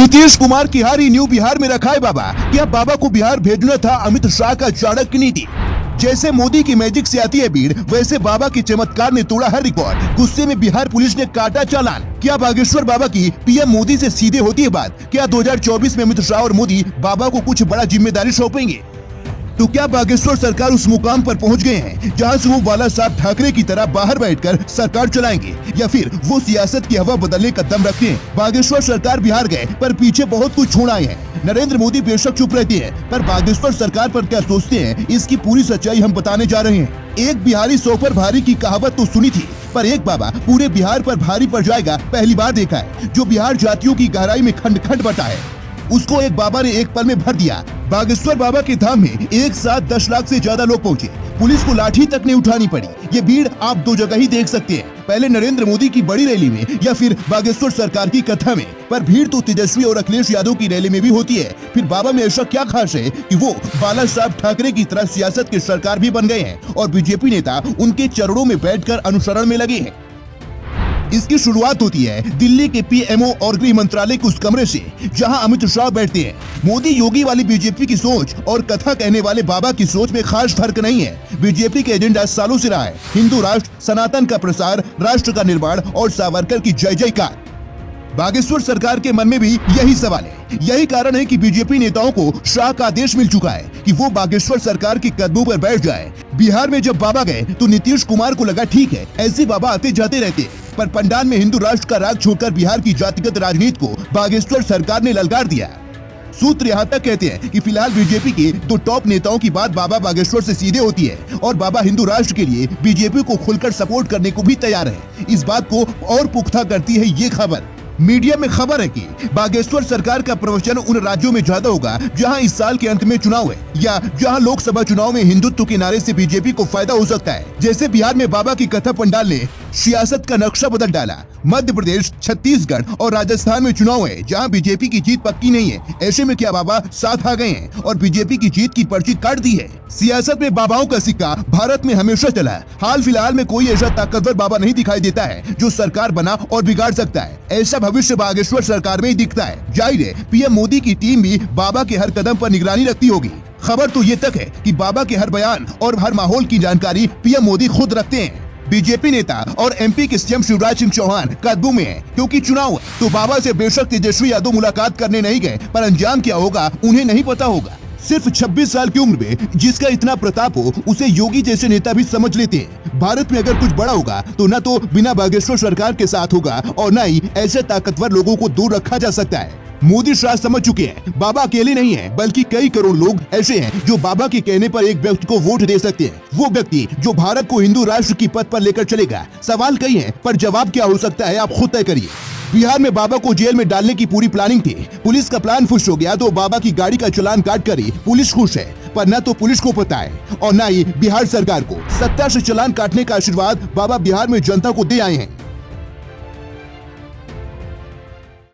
नीतीश कुमार की हारी न्यू बिहार में रखा है बाबा। क्या बाबा को बिहार भेजना था अमित शाह का चाणक्य नीति? जैसे मोदी की मैजिक से आती है भीड़, वैसे बाबा के चमत्कार ने तोड़ा हर रिकॉर्ड। गुस्से में बिहार पुलिस ने काटा चालान। क्या बागेश्वर बाबा की पीएम मोदी से सीधे होती है बात? क्या 2024 में अमित शाह और मोदी बाबा को कुछ बड़ा जिम्मेदारी सौंपेंगे? तो क्या बागेश्वर सरकार उस मुकाम पर पहुंच गए हैं जहां से वो बाला साहब ठाकरे की तरह बाहर बैठकर सरकार चलाएंगे, या फिर वो सियासत की हवा बदलने का दम रखते हैं? बागेश्वर सरकार बिहार गए पर पीछे बहुत कुछ छोड़ आए हैं। नरेंद्र मोदी बेशक चुप रहते हैं, पर बागेश्वर सरकार पर क्या सोचते हैं, इसकी पूरी सच्चाई हम बताने जा रहे हैं। एक बिहारी 100 पर भारी की कहावत तो सुनी थी, पर एक बाबा पूरे बिहार पर भारी पड़ जाएगा पहली बार देखा है। जो बिहार जातियों की गहराई में खंड खंड बटा है, उसको एक बाबा ने एक पल में भर दिया। बागेश्वर बाबा के धाम में एक साथ 10 लाख से ज्यादा लोग पहुंचे। पुलिस को लाठी तक नहीं उठानी पड़ी। ये भीड़ आप दो जगह ही देख सकते हैं, पहले नरेंद्र मोदी की बड़ी रैली में या फिर बागेश्वर सरकार की कथा में। पर भीड़ तो तेजस्वी और अखिलेश यादव की रैली में भी होती है। फिर बाबा में ऐसा क्या खास है कि वो बाला साहब ठाकरे की तरह सियासत के सरकार भी बन गए हैं और बीजेपी नेता उनके चरणों में बैठकर अनुसरण में लगे हैं। इसकी शुरुआत होती है दिल्ली के पीएमओ और गृह मंत्रालय के उस कमरे से जहां अमित शाह बैठते हैं। मोदी योगी वाली बीजेपी की सोच और कथा कहने वाले बाबा की सोच में खास फर्क नहीं है। बीजेपी के एजेंडा सालों से रहा है हिंदू राष्ट्र, सनातन का प्रसार, राष्ट्र का निर्माण और सावरकर की जय जयकार। बागेश्वर सरकार के मन में भी यही सवाल है। यही कारण है कि बीजेपी नेताओं को शाह का आदेश मिल चुका है कि वो बागेश्वर सरकार के कदमों पर बैठ जाए। बिहार में जब बाबा गए तो नीतीश कुमार को लगा ठीक है, ऐसे बाबा आते जाते रहते, पर पंडाल में हिंदू राष्ट्र का राग छोड़कर बिहार की जातिगत राजनीति को बागेश्वर सरकार ने ललकार दिया। सूत्र यहाँ तक कहते हैं कि फिलहाल बीजेपी के 2 टॉप नेताओं की बात बाबा बागेश्वर से सीधे होती है और बाबा हिंदू राष्ट्र के लिए बीजेपी को खुलकर सपोर्ट करने को भी तैयार है। इस बात को और पुख्ता करती है ये खबर। मीडिया में खबर है कि बागेश्वर सरकार का प्रवचन उन राज्यों में ज्यादा होगा जहां इस साल के अंत में चुनाव है या जहां लोकसभा चुनाव में हिंदुत्व के नारे से बीजेपी को फायदा हो सकता है। जैसे बिहार में बाबा की कथा पंडाल ने सियासत का नक्शा बदल डाला। मध्य प्रदेश, छत्तीसगढ़ और राजस्थान में चुनाव है जहां बीजेपी की जीत पक्की नहीं है। ऐसे में क्या बाबा साथ आ गए हैं और बीजेपी की जीत की पर्ची काट दी है? सियासत में बाबाओं का सिक्का भारत में हमेशा चला है। हाल फिलहाल में कोई ऐसा ताकतवर बाबा नहीं दिखाई देता है जो सरकार बना और बिगाड़ सकता है। ऐसा भविष्य बागेश्वर सरकार में ही दिखता है। जाहिर है पीएम मोदी की टीम भी बाबा के हर कदम पर निगरानी रखती होगी। खबर तो ये तक है कि बाबा के हर बयान और हर माहौल की जानकारी पीएम मोदी खुद रखते हैं। बीजेपी नेता और एमपी के सीएम शिवराज सिंह चौहान काबू में है क्योंकि चुनाव है, तो बाबा से बेशक तेजस्वी यादव मुलाकात करने नहीं गए, पर अंजाम क्या होगा उन्हें नहीं पता होगा। सिर्फ 26 साल की उम्र में जिसका इतना प्रताप हो, उसे योगी जैसे नेता भी समझ लेते हैं। भारत में अगर कुछ बड़ा होगा तो न तो बिना बागेश्वर सरकार के साथ होगा और न ही ऐसे ताकतवर लोगों को दूर रखा जा सकता है। मोदी शाह समझ चुके हैं बाबा अकेले नहीं है, बल्कि कई करोड़ लोग ऐसे हैं जो बाबा के कहने पर एक व्यक्ति को वोट दे सकते हैं। वो व्यक्ति जो भारत को हिंदू राष्ट्र की पथ पर लेकर चलेगा। सवाल कई हैं, पर जवाब क्या हो सकता है आप खुद तय करिए। बिहार में बाबा को जेल में डालने की पूरी प्लानिंग थी। पुलिस का प्लान फुश हो गया तो बाबा की गाड़ी का चालान काट कर ही पुलिस खुश है, पर न तो पुलिस को पता है और न ही बिहार सरकार को। सत्ता से चालान काटने का आशीर्वाद बाबा बिहार में जनता को दे आए हैं।